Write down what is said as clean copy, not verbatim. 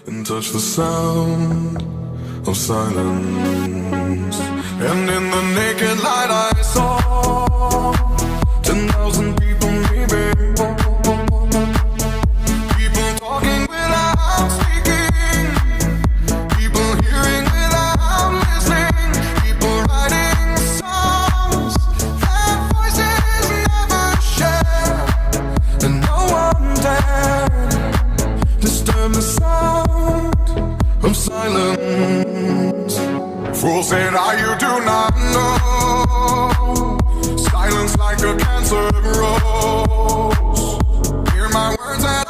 and touch the sound of silence. And in the naked light I saw 10,000 people maybe, people talking without speaking, people hearing without listening, people writing songs that voices never share, and no one dared disturb the sound of silence. Fool said you do not know. Silence like a cancer grows. Hear my words and